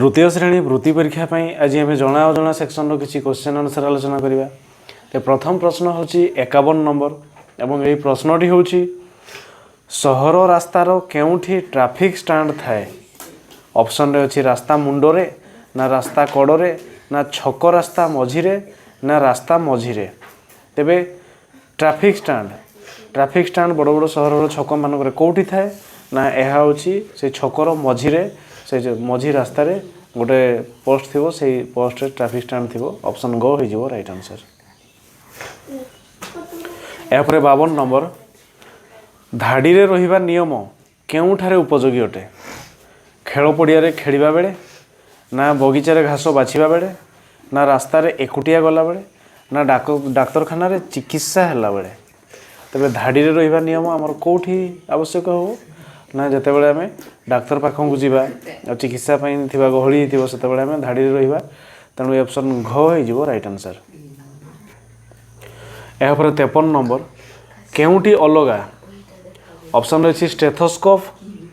तृतीय श्रेणी वृत्ति परीक्षा आज आम जना अजना सेक्शन किसी क्वेश्चन आंसर आलोचना करवा। तो प्रथम प्रश्न हूँ 51 नंबर एवं यही प्रश्नटी हूँ सहर रास्तार केउठी ट्रैफिक स्टैंड थाए। ऑप्शन रे अच्छी रास्ता मुंडरे ना रास्ता कड़े ना छक रास्ता मझिरे ना रास्ता मझिरे। तेबे ट्रैफिक स्टैंड बड़ बड़ सहर छक मानक कौटी थाए ना यह हूँ से छकर मझिरे से मझी रास्तार गोटे पोस्ट थी से पोस्ट ट्रैफिक स्टैंड थी। ऑप्शन गो हो राइट आंसर। यापर 52 नंबर धाड़ी रे रहिबा नियम केउठारे उपयोगी अटे। खेल पड़िया खेलिबा बेले ना बगीचारे घास बाछिबा बेले ना रास्ता रे एकुटिया गला बेले ना डाक्तरखाना रे चिकित्सा हैला बेले। तबे धाड़ी रे रहिबा नियम हमर कोठी आवश्यक हो ना जते बेले हमें डाक्तर पाखन को जीवा चिकित्सा पई थिबा गहली थिबो सेते बेले हमें धाड़ी रे रहिबा। तेणु ऑप्शन घ हो जिवो राइट आंसर। या पर 53 नंबर केउटी अलगा। ऑप्शन रही स्टेथोस्कोप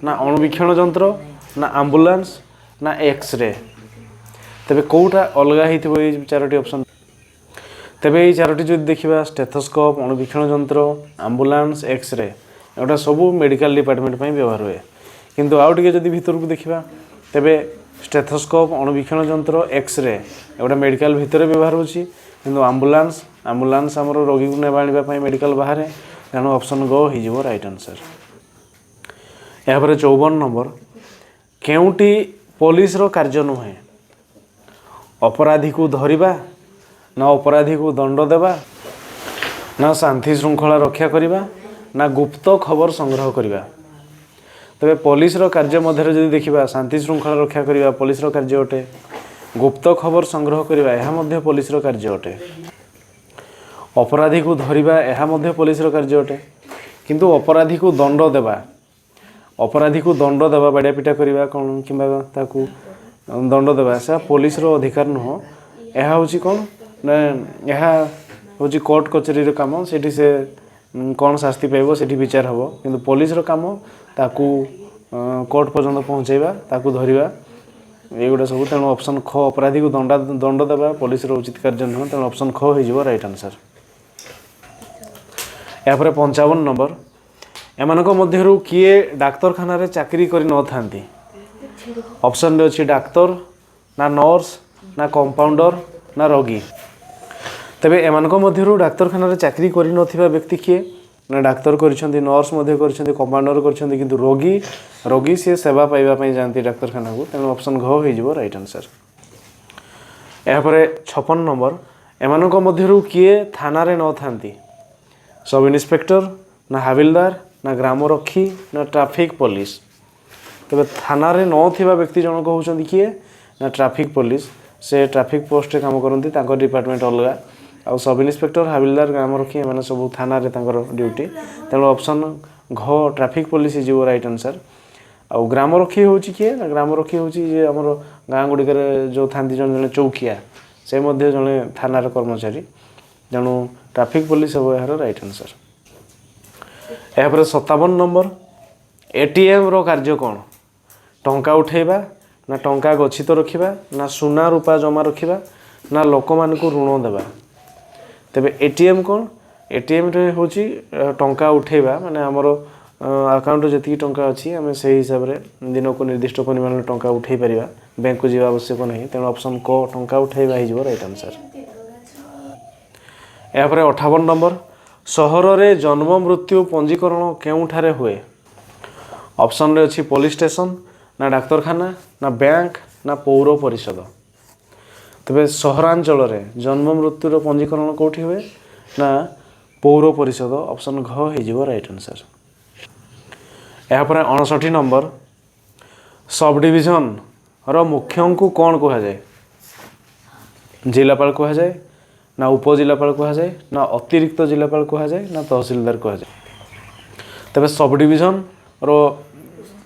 ना अणुवीक्षण जंत्र ना एम्बुलेंस ना एक्सरे। तेबे कोउटा अलगा हिथिबो ए चारोटी ऑप्शन। तेबे ये चारोटी जो देखिबा स्टेथोस्कोप अणुवीक्षण जंत्र एम्बुलेंस एक्सरे एटा सबू मेडिकल डिपार्टमेंट में व्यवहार हुए। किंतु आउ टिके जदि भितर को देखिबा तेबे स्टेथोस्कोप अणुवीक्षण जंत्र एक्सरे एटा मेडिकल भितर व्यवहार होछि। किंतु एम्बुलेंस आमर रोगी को नेबा आनिबा मेडिकल बाहर। तेणु ऑप्शन गो हो राइट आंसर। या पर 54 नंबर केउटी पुलिस रो कार्य नुहे। अपराधी को धरिबा ना अपराधी को दंड देवा ना शांति श्रृंखला रक्षा करिबा ना गुप्त खबर संग्रह करिबा। तबे पुलिस रो कार्य मध्य जदि देखिबा शांति श्रृंखला रक्षा करिबा पुलिस रो कार्य अटे। गुप्त खबर संग्रह करिबा एहा मध्य पुलिस रो कार्य अटे। अपराधी को धरिबा एहा मध्य पुलिस रो कार्य अटे। किंतु अपराधी को दंड देवा बाड़िया पिटा करिबा कोन किबा ताकू दंड देवा से पुलिस रो अधिकार नुह। एहा होची कोन ना एहा होची कोर्ट कचेरी रो काम। सेठी से कौन शास्ति पाइबो सेठी विचार हबो। किंतु पुलिस रो काम ताकू कोर्ट पर्यंत पहुँचेबा ताकू धरिबा एगुड़ा सब। तेणु ऑप्शन ख अपराधी को दंड देवा पुलिस रो उचित कार्य नुह। तेणु ऑप्शन ख हो राइट आंसर। या पर 55 नंबर एमानक मध्यरु किए डाक्तरखाना रे चाकरी करि न थांती। ऑप्शन रे अछि डाक्तर ना नर्स ना कंपाउंडर ना रोगी। तबे एमानक मध्यरु डाक्तरखाना रे चाकरी करि नथिबा व्यक्ति किए ना डाक्तर करिसेंती नर्स मध्य करिसेंती कंपाउंडर करिसेंती किंतु रोगी से सेवा पाइबा पई जानती डाक्तरखाना को। तेणु ऑप्शन घ हो जिवो राइट आंसर। या पर 56 नंबर एमानक मध्यरु किए थाना रे न थांती। सब इन्स्पेक्टर ना हाविलदार ना ग्रामरक्षी ना ट्रैफिक पुलिस। तबे थाना रे न थिबा व्यक्ति जनक होउछंती किए ना ट्रैफिक पुलिस। से ट्रैफिक पोस्ट रे काम करती तांको डिपार्टमेंट अलगा। आ सब इन्स्पेक्टर हाविलदार ग्रामरक्षी माने सब थाना रे तांकर ड्यूटी। तेणु ऑप्शन घ ट्रैफिक पुलिस जिवो राइट आंसर। आ ग्रामरक्षी होउची किए ना ग्रामरक्षी होउची जे हमर गाँ गुड़िक जो थांती जन जन चौकिया से मध्य जने थाना रे कर्मचारी। तेणु ट्रैफिक पुलिस हो यार राइट आंसर। या पर 57 नंबर एटीएम रो कार्य कौन। टंका उठेबा ना टंका गच्छित रखिबा ना सुना रूपा जमा रखिबा ना लोक मान को ऋण देबा। तेबे एटीएम कौन एटीएम रे होची टंका उठेबा माने हमर अकाउंट जति टंका अछि हमें सही हिसाब रे दिन को निर्दिष्ट परिमाण टंका उठेई परिबा। बैंक को जीवा आवश्यक नहीं। तेणु ऑप्शन क टंका उठेबा ही जिवो राइट आंसर। या पर 58 नंबर सहर रे जन्म मृत्यु पंजीकरण केउठारे हुए। ऑप्शन रे अछि पुलिस स्टेशन ना डाक्तरखाना ना बैंक ना पौर परिषद। तबे सहरांचल रे जन्म मृत्यु पंजीकरण कोठी हुए ना पौर परिषद। ऑप्शन घ हो जिवो राइट आंसर। या पर 59 नंबर सब डिविजन रो मुख्य को कौन कहा जाए। जिलापाल कहा जाए ना उपजिलापाल कहा जाए ना अतिरिक्त जिलापाल कहा जाए ना तहसीलदार कहा जाए। तबे सब डिविजन रो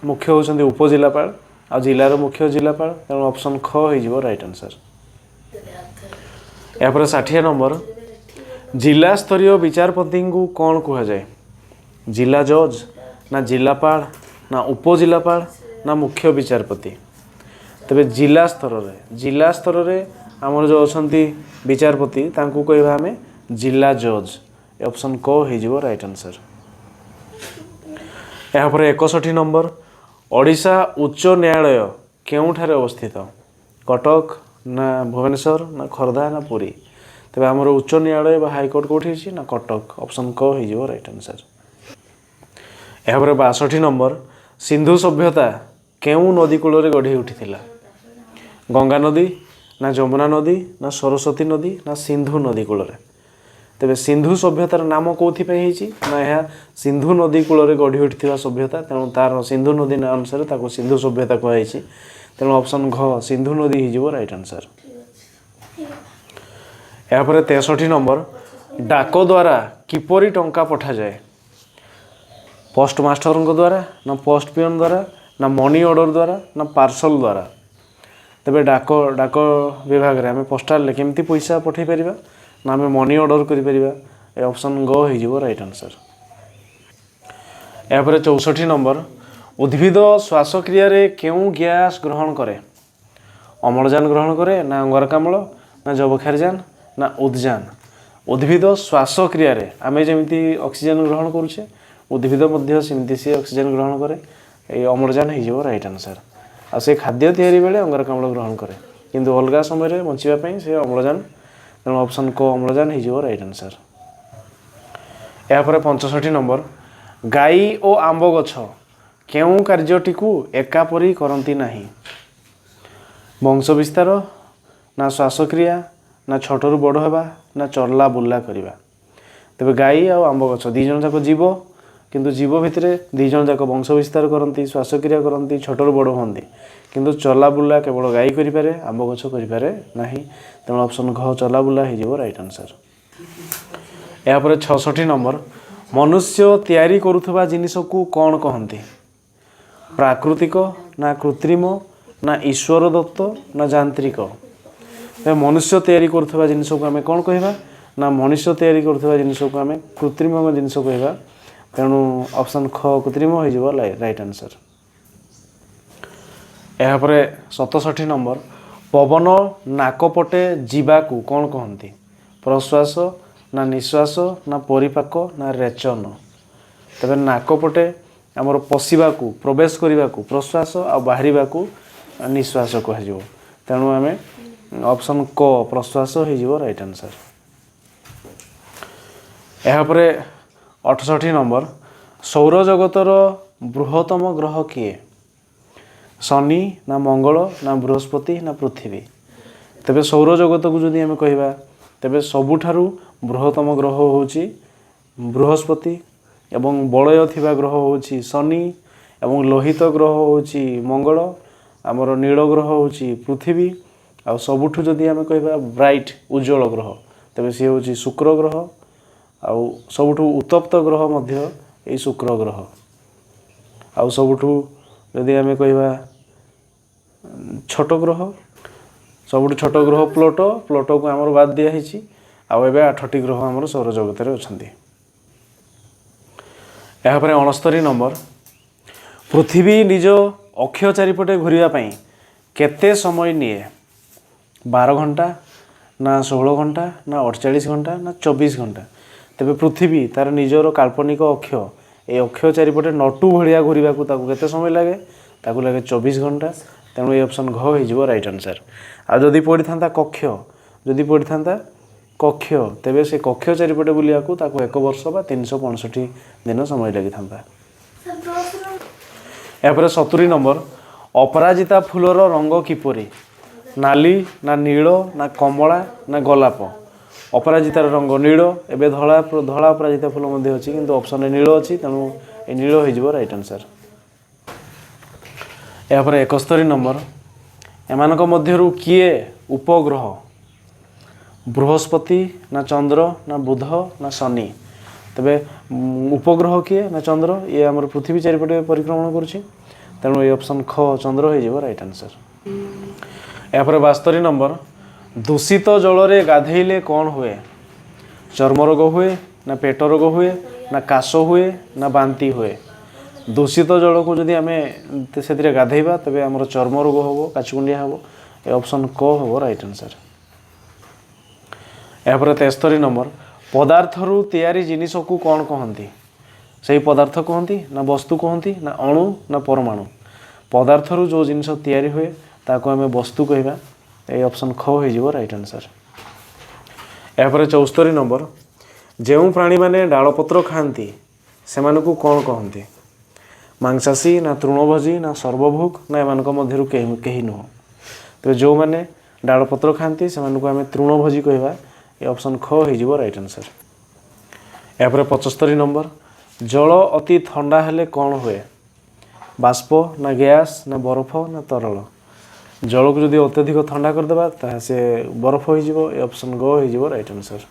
मुख्य होउछंती उपजिलापाल आ जिलार मुख्य जिलापाल। तेणु ऑप्शन ख हो जिवो राइट आंसर। या पर 60 नंबर जिला स्तरीय विचारपति को कौन कहा जाए। जिला जज ना जिलापाल ना उपजिलापाल ना मुख्य विचारपति। तेबे जिला स्तर रे आमर जो अछंती विचारपति तांकू कहबा हमें जिला जज। ऑप्शन क हो जिवो राइट आंसर। यहाँ पर 61 नंबर ओडिशा उच्च न्यायालय केउठारे अवस्थित कटक ना भुवनेश्वर ना खोर्धा ना पुरी। तेबे आमर उच्च न्यायालय बा हाईकोर्ट कोठी ना कटक। ऑप्शन क हो जिवो राइट आंसर। यहाँ पर 62 नंबर सिंधु सभ्यता केउ नदी कूल गढ़ी उठी गंगा नदी ना जमुना नदी ना सरस्वती नदी ना सिंधु नदी कूल। तेबे सिंधु सभ्यतार नाम कौथि ना यह सिंधु नदी कूल गढ़ी उठी सभ्यता तेणु तार सिंधु नदी ना अनुसार ताको सिंधु सभ्यता कहुई। तेणु ऑप्शन घ सिंधु नदी हो राइट आंसर। यहाँ पर 63 नंबर डाक द्वारा किपरि टंका पठा जाए पोस्ट मास्टर द्वारा ना पोस्ट पियन द्वारा ना मनी ऑर्डर द्वारा ना पार्सल द्वारा। तेबे डाक विभाग रे आमे पोस्टाल केमती पैसा पठै परिबा ना आमे मनी ऑर्डर करि परिबा। ए ऑप्शन ग हो जिवो राइट आंसर। यहाँ पर 64 नंबर उद्भिद श्वासक्रिया रे केउ गैस ग्रहण करे अम्लजान ग्रहण करे ना अंगारकाम्ल ना जबक्षारजान ना उद्जान। उद्भिद श्वासक्रिया रे आमे जेमिति ऑक्सीजन ग्रहण करूछे उद्भिद मध्य सेमिति से ऑक्सीजन ग्रहण करे ए अम्लजान हो जिवो राइट आंसर। आ से खाद्य तैयारी बेले अंगारकाम्ल ग्रहण करे किंतु अलगा समय रे बंचिबा पई से अम्लजान तेणु ऑप्शन क अम्लजान हो जिवो राइट आंसर। यहाँ पर 65 नंबर गाई और आंब गछ केउ कार्यटी को एकापरी करती नहीं वंश विस्तार ना श्वासक्रिया ना छोटरू बड़ होगा ना चला बुला करवा। तेबे गाई और आंब गछ दी जन जाक जीव किंतु जीव भितर दी जन जाक वंश विस्तार करती श्वासक्रिया करती छोटरू बड़ होती किंतु चला बुला केवल गाई करें आंब गछ करें ना। तेणु ऑप्शन घ चला बुला हो राइट आंसर। यहाँ पर 66 नंबर मनुष्य तैयारी करुवा जिनिस को कौन कहते प्राकृतिक ना कृत्रिम ना ईश्वर दत्त ना यांत्रिक। मनुष्य तैयारी करुवा जिनिस को आम कौन कहवा ना मनुष्य तैयारी करुवा जिनिस को आम कृत्रिम जिनिस कहवा। तेणु ऑप्शन ख कृत्रिम हो राइट आंसर। यहाँ पर 67 नंबर पवन नाकपटे जीवाकू कौन कहती प्रश्वास ना निश्वास ना परिपाक ना रेचन। तेज नाकपटे आमर पशिबा प्रवेश करने को प्रश्वास आ बाहर निश्वास कह। तेणु आम ऑप्शन क प्रश्वास हो राइट आंसर। यहाँ पर 68 नंबर सौर जगतर बृहत्तम ग्रह किए शनि ना मंगल ना बृहस्पति ना पृथ्वी। तेबे सौर जगत को जदि आम कहवा तेबे सबुठारु बृहत्तम ग्रह होची बृहस्पति एवं बलय थिबा ग्रह होची शनि एवं लोहित ग्रह होची मंगल आमर नील ग्रह होची पृथ्वी आ सबुठु जदि आम कहवा ब्राइट उज्जवल ग्रह तेबे सी होची शुक्र ग्रह आ सबुठु उत्तप्त ग्रह मध्य ए शुक्र ग्रह आ सबुठु जदि आम कहवा छोट ग्रह सबुठु छोट ग्रह प्लूटो प्लूटो को आमर बाद दिया है आउ एबे 8टी ग्रह आमर सौर जगत रे अछंती। यहाँ पर 69 नंबर पृथ्वी निज अक्ष चारिपटे घूरवा पाई केते समय निए 12 घंटा ना 16 घंटा ना 48 घंटा ना 24 घंटा। तेबे पृथ्वी तार निजर काल्पनिक अक्ष ए अक्ष चारिपटे नटू भलिया घूरवा को ताकू केते समय लागे ताकू लागे 24 घंटा। तेणु ये ऑप्शन घ हो राइट आंसर। आ जदि पड़ी था कक्ष जदि पड़ी था कक्ष तेबे से कक्ष चारिपटे बुलिया को ताकू 1 वर्ष बा 365 दिन समय लगी था। यहाँ पर 70 नंबर अपराजिता फूलर रंग किपरि नाली ना नील ना कमला ना गोलाप। अपराजितार रंग नील एबे धला धला अपराजिता फूल मध्य अच्छी किंतु ऑप्शन नील अच्छी तेणु ए नील हो राइट आंसर। यहाँ पर 71 नंबर एमानक मध्यरु किए उपग्रह बृहस्पति ना चंद्र ना बुध ना शनि। तेबे उपग्रह किए ना चंद्र ये आमर पृथ्वी चारिपटे परिक्रमण करुछि तेणु ये ऑप्शन ख चंद्र हो राइट आंसर। यहाँ पर 72 नंबर दूषित जल रे गाधेले कौन हुए चर्म रोग हुए ना पेट रोग हुए ना काश हुए ना बांती हुए। दूषित जल को जदि आम से गाधेबा तेज आम चर्म रोग हम काचकुंडिया हम ए ऑप्शन क हम राइट आंसर। यापर 73 नंबर पदार्थरू तैयारी जिनिस को कौन कहती से पदार्थ कहती ना वस्तु कहती ना अणु ना परमाणु पदार्थरू जो जिनिस तैयारी हुए ताको आम वस्तु कहवा ए ऑप्शन ख हो राइट आंसर। यापर 74 नंबर जो प्राणी माने डालपत्र खाती से कौन कहती मांसाशी ना तृणभोजी ना सर्वभोग ना एमानक मध्यरु कहीं नुह तो जो मैंने डालपत्र खाती से आम तृणभोजी कहवा ये ऑप्शन ख हो राइट आंसर। यापर 75 नंबर जल अति ठंडा हेले कौन हुए बाष्प ना गैस ना बरफ ना तरल जल को जदि अत्यधिक ठंडा करदेबा से बरफ हो ऑप्शन ग हो राइट आंसर।